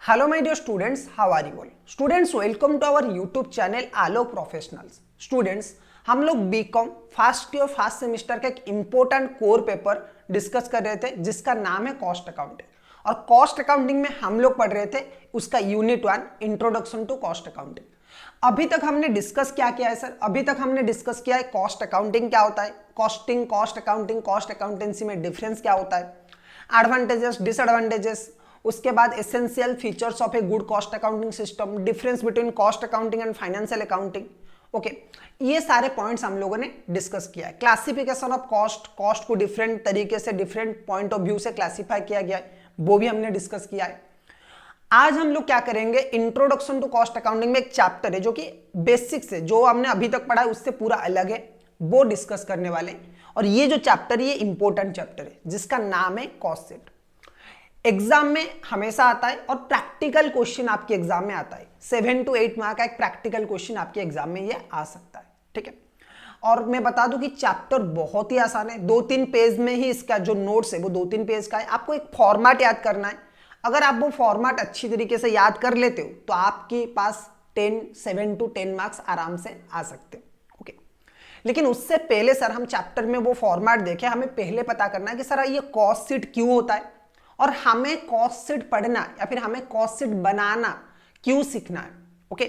Hello my dear students, how are you all? Students, welcome to our YouTube channel Alok professionals. Students, हम लोग BCom first year first semester का एक important core paper discuss कर रहे थे जिसका नाम है कॉस्ट अकाउंटिंग। और कॉस्ट अकाउंटिंग में हम लोग पढ़ रहे थे उसका unit 1 introduction to cost accounting. अभी तक हमने डिस्कस क्या किया है सर? अभी तक हमने डिस्कस किया है कॉस्ट अकाउंटिंग क्या होता है, costing, cost accounting, cost accountancy में डिफरेंस क्या होता है, एडवांटेजेस, डिसएडवांटेजेस, उसके बाद essential features of a good cost accounting system, difference between cost accounting and financial accounting. Okay, ये सारे पॉइंट्स हम लोगों ने डिस्कस किया है। क्लासिफिकेशन ऑफ कॉस्ट, कॉस्ट को डिफरेंट तरीके से डिफरेंट पॉइंट ऑफ व्यू से क्लासिफाई किया गया है, वो भी हमने डिस्कस किया है। आज हम लोग क्या करेंगे, इंट्रोडक्शन टू कॉस्ट अकाउंटिंग में एक चैप्टर है जो कि बेसिक से जो हमने अभी तक पढ़ा है उससे पूरा अलग है, वो डिस्कस करने वाले हैं। और ये जो चैप्टर है ये इंपॉर्टेंट चैप्टर है जिसका नाम है कॉस्ट शीट। एग्जाम में हमेशा आता है और प्रैक्टिकल क्वेश्चन आपके एग्जाम में आता है। 7 to 8 मार्क का एक प्रैक्टिकल क्वेश्चन आपके एग्जाम में ये आ सकता है, ठीक है। और मैं बता दूं कि चैप्टर बहुत ही आसान है, 2-3 पेज में ही इसका जो नोट्स है वो 2-3 पेज का है। आपको एक फॉर्मेट याद करना है। अगर आप वो फॉर्मेट अच्छी तरीके से याद कर लेते हो तो आपके पास 7 to 10 मार्क्स आराम से आ सकते हो। ओके, लेकिन उससे पहले सर हम चैप्टर में वो फॉर्मेट देखें, हमें पहले पता करना है कि सर ये कॉस्ट शीट क्यों होता है और हमें कॉस्ट शीट पढ़ना या फिर हमें कॉस्ट शीट बनाना क्यों सीखना है। ओके,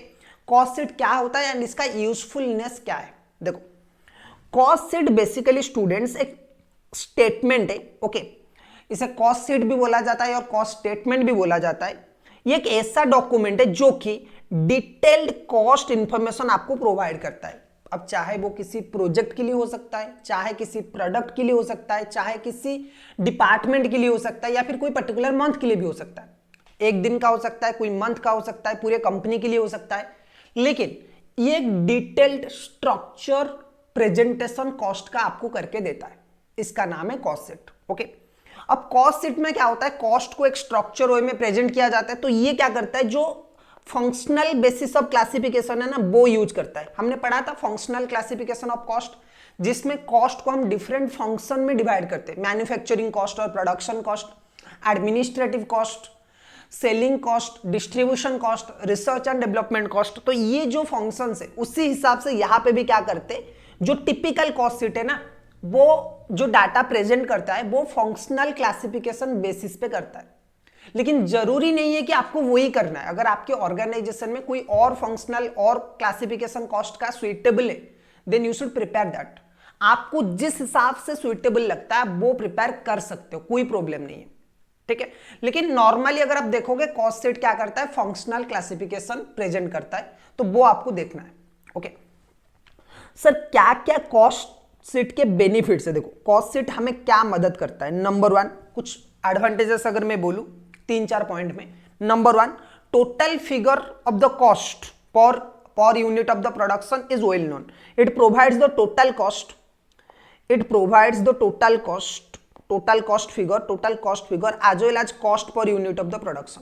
कॉस्ट शीट क्या होता है एंड इसका यूजफुलनेस क्या है। देखो, कॉस्ट शीट बेसिकली स्टूडेंट्स एक स्टेटमेंट है। ओके, इसे कॉस्ट शीट भी बोला जाता है और कॉस्ट स्टेटमेंट भी बोला जाता है। ये एक ऐसा डॉक्यूमेंट है जो कि डिटेल्ड कॉस्ट इंफॉर्मेशन आपको प्रोवाइड करता है। अब चाहे वो किसी प्रोजेक्ट के लिए हो सकता है, चाहे किसी प्रोडक्ट के लिए हो सकता है, चाहे किसी डिपार्टमेंट के लिए हो सकता है या फिर कोई पर्टिकुलर मंथ के लिए भी हो सकता है। एक दिन का हो सकता है, कोई मंथ का हो सकता है, पूरे कंपनी के लिए हो सकता है। लेकिन ये एक डिटेल्ड स्ट्रक्चर प्रेजेंटेशन कॉस्ट का आपको करके देता है। इसका नाम है कॉस्ट शीट। ओके, अब कॉस्ट शीट में क्या होता है, कॉस्ट को एक स्ट्रक्चर वे में प्रेजेंट किया जाता है। तो ये क्या करता है, जो फंक्शनल बेसिस ऑफ क्लासिफिकेशन है ना वो यूज करता है। हमने पढ़ा था फंक्शनल क्लासिफिकेशन ऑफ कॉस्ट, जिसमें कॉस्ट को हम डिफरेंट फंक्शन में डिवाइड करते हैं। मैन्युफैक्चरिंग कॉस्ट और production cost, administrative cost, selling cost, distribution cost, research and development cost. तो ये जो फंक्शंस है उसी हिसाब से यहाँ पे भी क्या करते, जो टिपिकल कॉस्ट शीट है ना वो जो डाटा प्रेजेंट करता है वो फंक्शनल क्लासिफिकेशन बेसिस पे करता है। लेकिन जरूरी नहीं है कि आपको वही करना है। अगर आपके ऑर्गेनाइजेशन में कोई और फंक्शनल और क्लासिफिकेशन कॉस्ट का सुइटेबल है then you should prepare that. आपको जिस हिसाब से सुइटेबल लगता है वो प्रिपेयर कर सकते हो, कोई प्रॉब्लम नहीं है, ठीक है। लेकिन नॉर्मली अगर आप देखोगे कॉस्ट शीट क्या करता है, फंक्शनल क्लासिफिकेशन प्रेजेंट करता है, तो वो आपको देखना है। ओके सर, क्या क्या कॉस्ट शीट के बेनिफिट्स है। देखो, कॉस्ट शीट हमें क्या मदद करता है। नंबर 1, कुछ एडवांटेजेस अगर मैं बोलूं 3-4 पॉइंट में। नंबर 1, total figure of the cost per unit of the production is well known. It provides the total cost, total cost figure as well as cost per unit of the production.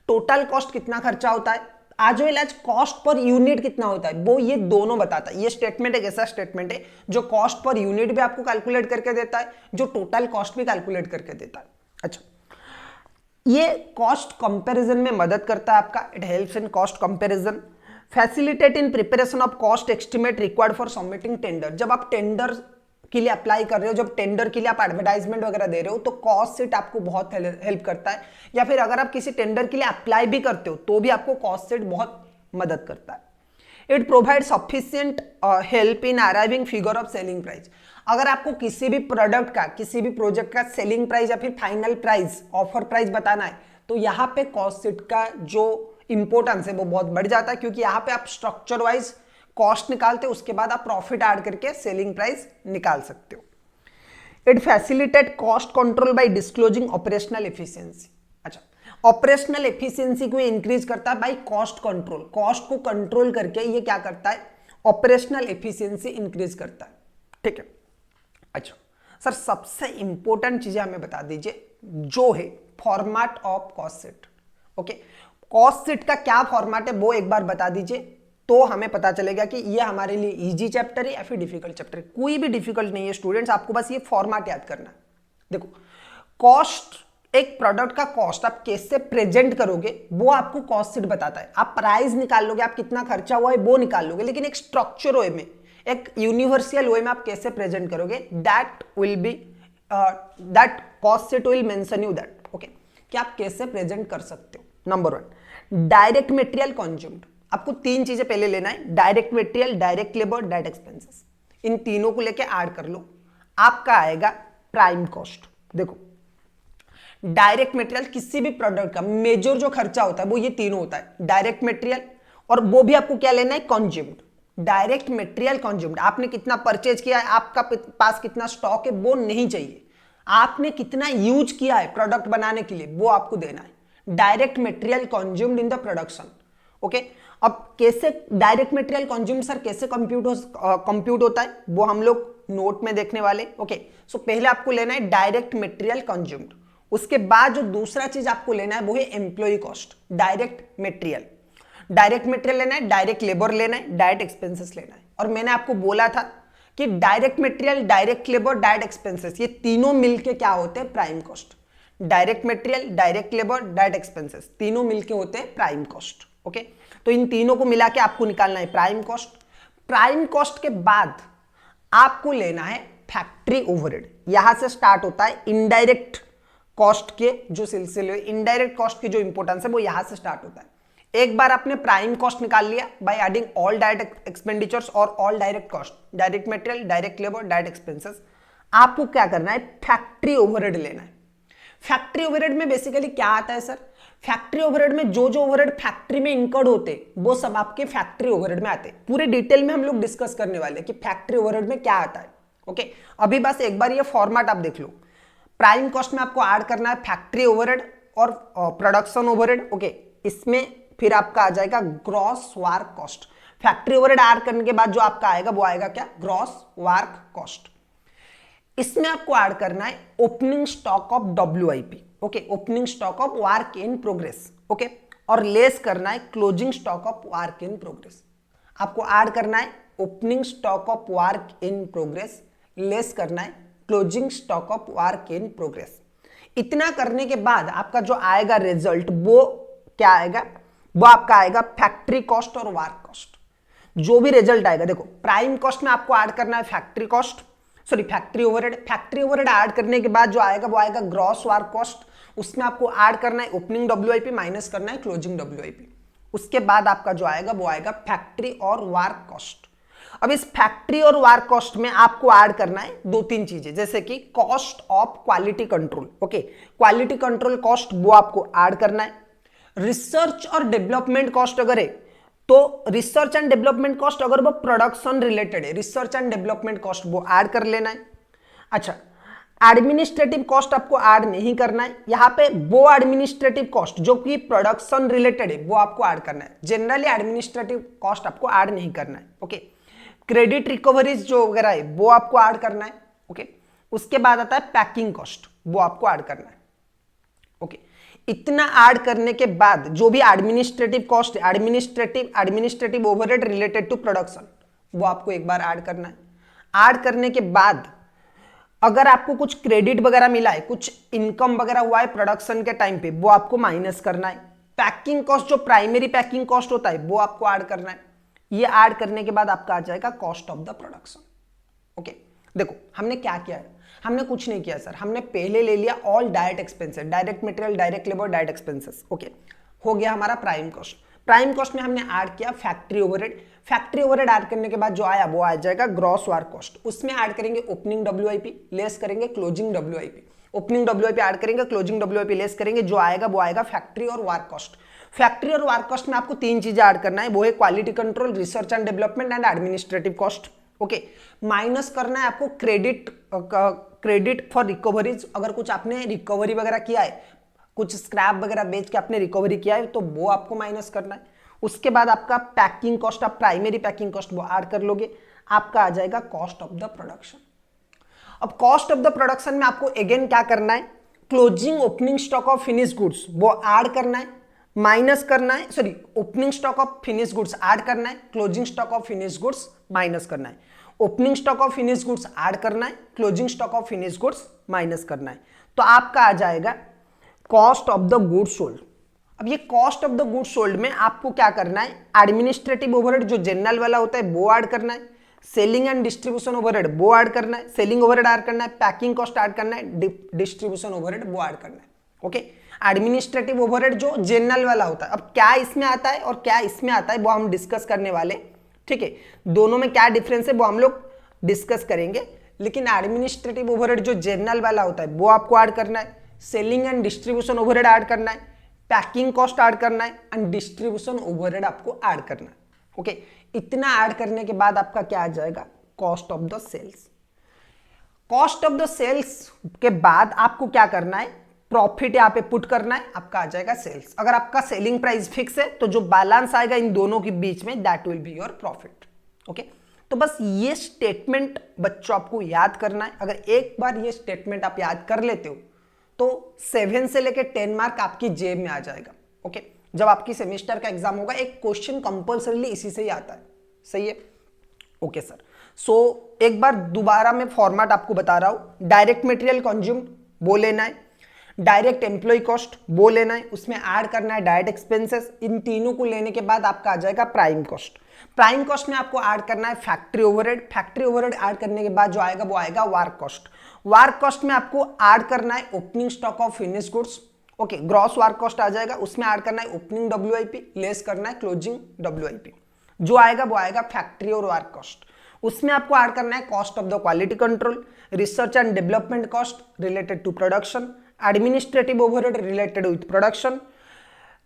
Total cost कितना खर्चा होता है, as well as cost per unit कितना होता है, वो ये दोनों बताता है। ये स्टेटमेंट एक ऐसा स्टेटमेंट है जो कॉस्ट पर यूनिट भी आपको कैलकुलेट करके देता है, जो टोटल कॉस्ट भी कैलकुलेट करके देता है। अच्छा, ये कॉस्ट कंपैरिजन में मदद करता है आपका। It helps in cost comparison, facilitate in preparation of cost estimate required for submitting tender. जब आप टेंडर के लिए अप्लाई कर रहे हो, जब टेंडर के लिए आप एडवर्टाइजमेंट वगैरह दे रहे हो तो कॉस्ट शीट आपको बहुत हेल्प करता है। या फिर अगर आप किसी टेंडर के लिए अप्लाई भी करते हो तो भी आपको कॉस्ट शीट बहुत मदद करता है। It provide sufficient help in arriving figure of selling price. अगर आपको किसी भी प्रोडक्ट का, किसी भी प्रोजेक्ट का सेलिंग प्राइस या फिर फाइनल प्राइस, ऑफर प्राइस बताना है तो यहाँ पे कॉस्ट शीट का जो इंपॉर्टेंस है वो बहुत बढ़ जाता है, क्योंकि यहाँ पे आप स्ट्रक्चर वाइज कॉस्ट निकालते हो, उसके बाद आप प्रॉफिट ऐड करके सेलिंग प्राइस निकाल सकते हो। It facilitate cost control by disclosing operational efficiency. अच्छा, ऑपरेशनल एफिशिएंसी को इंक्रीज करता है बाय कॉस्ट कंट्रोल। कॉस्ट को कंट्रोल करके ये क्या करता है, ऑपरेशनल एफिशिएंसी इंक्रीज करता है, ठीक है। अच्छा सर, सबसे इंपॉर्टेंट चीजें हमें बता दीजिए जो है format of cost sheet. Okay, cost sheet का क्या फॉर्मेट है वो एक बार बता दीजिए तो हमें पता चलेगा कि ये हमारे लिए इजी चैप्टर है या फिर डिफिकल्ट चैप्टर है। कोई भी डिफिकल्ट नहीं है स्टूडेंट्स, आपको बस ये फॉर्मेट याद करना है। देखो, कॉस्ट एक प्रोडक्ट का कॉस्ट आप कैसे प्रेजेंट करोगे वो आपको कॉस्ट शीट बताता है। आप प्राइस निकाल लोगे, आप कितना खर्चा हुआ है वो निकाल लोगे, लेकिन एक स्ट्रक्चर वे में, एक यूनिवर्सल वे में आप कैसे प्रेजेंट करोगे, that will be that cost sheet will mention you that. Okay, कि आप कैसे प्रेजेंट कर सकते हो। Number 1, direct material consumed. आपको 3 चीजें पहले लेना है, direct material, direct labour, direct expenses. इन तीनों को लेके ऐड कर लो, आपका आएगा प्राइम कॉस्ट। देखो, डायरेक्ट मटेरियल किसी भी प्रोडक्ट का मेजर जो खर्चा होता है वो ये तीनों होता है, डायरेक्ट मटेरियल, और वो भी आपको क्या लेना है, कंज्यूम्ड। डायरेक्ट मटेरियल कंज्यूम्ड, आपने कितना परचेज किया है, आपका पास कितना स्टॉक है वो नहीं चाहिए, आपने कितना यूज किया है प्रोडक्ट बनाने के लिए वो आपको देना है। Direct material consumed in the production. Okay, अब कैसे डायरेक्ट मटेरियल कंज्यूम्ड सर कैसे कंप्यूट होता है वो हम लोग नोट में देखने वाले। ओके, सो पहले आपको लेना है डायरेक्ट मटेरियल कंज्यूम्ड, उसके बाद जो दूसरा चीज आपको लेना है वो है एम्प्लॉय कॉस्ट। डायरेक्ट मटेरियल लेना है, डायरेक्ट लेबर लेना है, डायरेक्ट एक्सपेंसेस लेना है। और मैंने आपको बोला था कि direct material, direct labour, direct expenses, ये तीनों मिलके क्या होते हैं, prime cost. Direct material, direct labour, direct expenses, तीनों मिलके होते हैं प्राइम कॉस्ट। ओके, तो इन तीनों को मिला के आपको निकालना है प्राइम कॉस्ट। प्राइम कॉस्ट के बाद आपको लेना है फैक्ट्री ओवरहेड। यहां से स्टार्ट होता है इनडायरेक्ट कॉस्ट के जो सिलसिले, इनडायरेक्ट कॉस्ट की जो इंपॉर्टेंस है वो यहां से स्टार्ट होता है। एक बार आपने प्राइम कॉस्ट निकाल लिया by adding all direct expenditures और all direct cost, direct material, direct labour, direct expenses, आपको क्या करना है, फैक्ट्री ओवरहेड लेना है। फैक्ट्री ओवरहेड में बेसिकली क्या आता है सर, फैक्ट्री ओवरहेड में जो जो ओवरहेड फैक्ट्री में इंकर्ड होते वो सब आपके फैक्ट्री ओवरहेड में आते हैं। पूरे डिटेल में हम लोग डिस्कस करने वाले हैं कि फैक्ट्री ओवरहेड में क्या आता है। ओके, अभी बस एक बार ये फॉर्मेट आप देख लो। प्राइम कॉस्ट में आपको ऐड करना है फैक्ट्री ओवरहेड और प्रोडक्शन ओवरहेड। ओके, इसमें फिर आपका आ जाएगा gross work cost. Factory overhead add करने के बाद जो आपका आएगा वो आएगा क्या, ग्रॉस वर्क कॉस्ट। इसमें आपको ऐड करना है opening stock of WIP। Okay, opening stock of work in progress. Okay, और लेस करना है closing stock of work in progress. आपको ऐड करना है opening stock of work in progress, less करना है closing stock of work in progress. इतना करने के बाद आपका जो आएगा रिजल्ट वो क्या आएगा, वो आपका आएगा फैक्ट्री कॉस्ट और वर्क कॉस्ट। जो भी रिजल्ट आएगा, देखो प्राइम कॉस्ट में आपको ऐड करना है factory cost, sorry factory overhead. Factory overhead add करने के बाद जो आएगा वो आएगा ग्रॉस वर्क कॉस्ट। उसमें आपको ऐड करना है ओपनिंग WIP, माइनस करना है क्लोजिंग WIP। उसके बाद आपका जो आएगा वो आएगा फैक्ट्री और वर्क कॉस्ट। अब इस फैक्ट्री और वर्क कॉस्ट में आपको ऐड करना है 2-3 चीजें, जैसे कि cost of quality control. Okay, quality control cost वो आपको ऐड करना है। रिसर्च और डेवलपमेंट कॉस्ट अगर है तो रिसर्च एंड डेवलपमेंट कॉस्ट अगर वो प्रोडक्शन रिलेटेड है, रिसर्च एंड डेवलपमेंट कॉस्ट वो ऐड कर लेना है। अच्छा, एडमिनिस्ट्रेटिव कॉस्ट आपको ऐड नहीं करना है। यहां पे वो एडमिनिस्ट्रेटिव कॉस्ट जो कि प्रोडक्शन रिलेटेड है वो आपको ऐड करना है। जनरली एडमिनिस्ट्रेटिव कॉस्ट आपको ऐड नहीं करना है। ओके, क्रेडिट रिकवरीज जो वगैरह है वो आपको ऐड करना है। ओके, उसके बाद आता है पैकिंग कॉस्ट, वो आपको ऐड करना है। ओके, इतना ऐड करने के बाद जो भी administrative cost, administrative overhead related to production, वो आपको एक बार ऐड करना है। ऐड करने के बाद अगर आपको कुछ क्रेडिट वगैरह मिला है, कुछ इनकम वगैरह हुआ है प्रोडक्शन के टाइम पे, वो आपको माइनस करना है। पैकिंग कॉस्ट जो प्राइमरी पैकिंग कॉस्ट होता है वो आपको ऐड करना है। ये ऐड करने के बाद आपका आ जाएगा cost of the production. Okay, देखो हमने क्या किया है, हमने कुछ नहीं किया सर, हमने पहले ले लिया all direct expenses, direct material, direct labour, direct expenses. Okay, हो गया हमारा प्राइम कॉस्ट। प्राइम कॉस्ट में हमने ऐड किया factory overhead. Factory overhead add करने के बाद जो आया वो आ जाएगा ग्रॉस वर्क कॉस्ट। उसमें ऐड करेंगे ओपनिंग WIP, लेस करेंगे closing WIP। Opening WIP add करेंगे, क्लोजिंग WIP लेस करेंगे, जो आएगा वो आएगा फैक्ट्री और वर्क कॉस्ट। फैक्ट्री और वर्क कॉस्ट में आपको 3 चीजें ऐड करना है, वो है quality control, research and development and administrative cost. Okay, minus करना है आपको क्रेडिट फॉर रिकवरीज। अगर कुछ आपने रिकवरी वगैरह किया है, कुछ स्क्रैप वगैरह बेच के आपने रिकवरी किया है तो वो आपको माइनस करना है। उसके बाद आपका पैकिंग कॉस्ट, आप प्राइमरी पैकिंग कॉस्ट वो ऐड कर लोगे, आपका आ जाएगा कॉस्ट ऑफ द प्रोडक्शन। अब कॉस्ट ऑफ द प्रोडक्शन में आपको अगेन क्या करना है, closing opening stock of finish goods वो ऐड करना है, माइनस करना है, sorry opening stock of finish goods add करना है, closing stock of finish goods minus करना है। Opening stock of finish goods add करना है, closing stock of finish goods minus करना है। तो आपका आ जाएगा cost of the good sold. अब ये cost of the good sold में आपको क्या करना है, एडमिनिस्ट्रेटिव ओवरहेड जो जनरल वाला होता है वो ऐड करना है, सेलिंग एंड डिस्ट्रीब्यूशन ओवरहेड वो ऐड करना है, सेलिंग ओवरहेड ऐड करना है, पैकिंग कॉस्ट ऐड करना है, डिस्ट्रीब्यूशन ओवरहेड वो ऐड करना है। ओके, एडमिनिस्ट्रेटिव ओवरहेड जो जनरल वाला होता है, अब क्या इसमें आता है और क्या इसमें आता है वो हम डिस्कस करने वाले। ठीक है, दोनों में क्या डिफरेंस है वो हम लोग डिस्कस करेंगे, लेकिन एडमिनिस्ट्रेटिव ओवरहेड जो जनरल वाला होता है वो आपको ऐड करना है, selling and distribution overhead add करना है, पैकिंग कॉस्ट ऐड करना है एंड डिस्ट्रीब्यूशन ओवरहेड आपको ऐड करना है। ओके, इतना ऐड करने के बाद आपका क्या आ जाएगा, cost of the sales. Cost of the sales के बाद आपको क्या करना है, प्रॉफिट यहां पे पुट करना है, आपका आ जाएगा सेल्स। अगर आपका सेलिंग प्राइस फिक्स है तो जो बैलेंस आएगा इन दोनों के बीच में that will be your profit. Okay, तो बस ये स्टेटमेंट बच्चों आपको याद करना है। अगर एक बार ये स्टेटमेंट आप याद कर लेते हो तो 7 से लेकर 10 मार्क आपकी जेब में आ जाएगा। ओके, जब आपकी सेमेस्टर का एग्जाम होगा एक क्वेश्चन कंपल्सरीली इसी से ही आता है। सही है, ओके सर। सो एक बार दोबारा मैं फॉर्मेट आपको बता रहा हूं, डायरेक्ट मटेरियल कंज्यूम्ड वो लेना है, डायरेक्ट एम्प्लॉय कॉस्ट वो लेना है, उसमें ऐड करना है डायरेक्ट एक्सपेंसेस। इन तीनों को लेने के बाद आपका आ जाएगा प्राइम कॉस्ट। प्राइम कॉस्ट में आपको ऐड करना है factory overhead. Factory overhead add करने के बाद जो आएगा वो आएगा वर्क कॉस्ट। वर्क कॉस्ट में आपको ऐड करना है opening stock of finish goods. Okay, gross work cost आ जाएगा, उसमें ऐड करना है ओपनिंग WIP, लेस करना है क्लोजिंग WIP। जो आएगा वो आएगा फैक्ट्री और वर्क कॉस्ट। उसमें आपको ऐड करना है cost of the quality control, research and development cost related to production, administrative overhead related with production,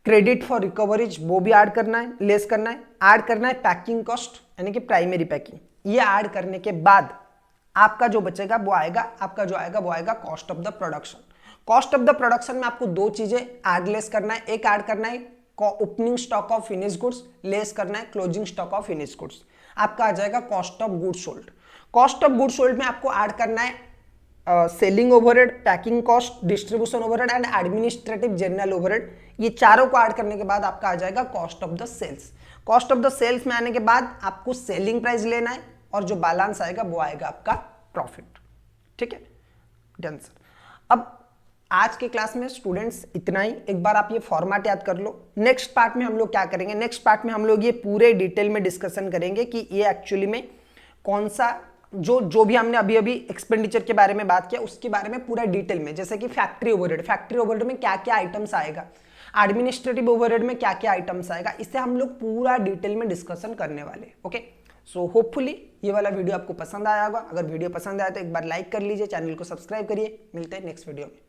credit for recoveries वो भी ऐड करना है, लेस करना है। ऐड करना है पैकिंग कॉस्ट यानी कि प्राइमरी पैकिंग। ये ऐड करने के बाद आपका जो बचेगा वो आएगा, आपका जो आएगा वो आएगा cost of the production. Cost of the production में आपको दो चीजें ऐड लेस करना है। एक ऐड करना है opening stock of finish goods, less करना है closing stock of finish goods. आपका आ जाएगा cost of good sold. Cost of good sold में आपको ऐड करना है selling overhead, packing cost, distribution overhead and administrative general overhead. ये चारों को ऐड करने के बाद आपका आ जाएगा cost of the sales. Cost of the sales में आने के बाद आपको सेलिंग प्राइस लेना है और जो बैलेंस आएगा वो आएगा आपका प्रॉफिट। ठीक है, डन सर। अब आज के क्लास में स्टूडेंट्स इतना ही। एक बार आप ये फॉर्मेट याद कर लो। नेक्स्ट पार्ट में हम लोग क्या करेंगे, नेक्स्ट पार्ट में हम लोग ये पूरे डिटेल में डिस्कशन करेंगे कि ये एक्चुअली में कौन सा जो भी हमने अभी अभी एक्सपेंडिचर के बारे में बात किया उसके बारे में पूरा डिटेल में, जैसे कि फैक्ट्री ओवरहेड, फैक्ट्री ओवरहेड में क्या क्या आइटम्स आएगा, एडमिनिस्ट्रेटिव ओवरहेड में क्या क्या आइटम्स आएगा, इससे हम लोग पूरा डिटेल में डिस्कशन करने वाले। ओके, सो होपफुली ये वाला वीडियो आपको पसंद आया होगा। अगर वीडियो पसंद आया तो एक बार लाइक कर लीजिए, चैनल को सब्सक्राइब करिए। मिलते हैं नेक्स्ट वीडियो में।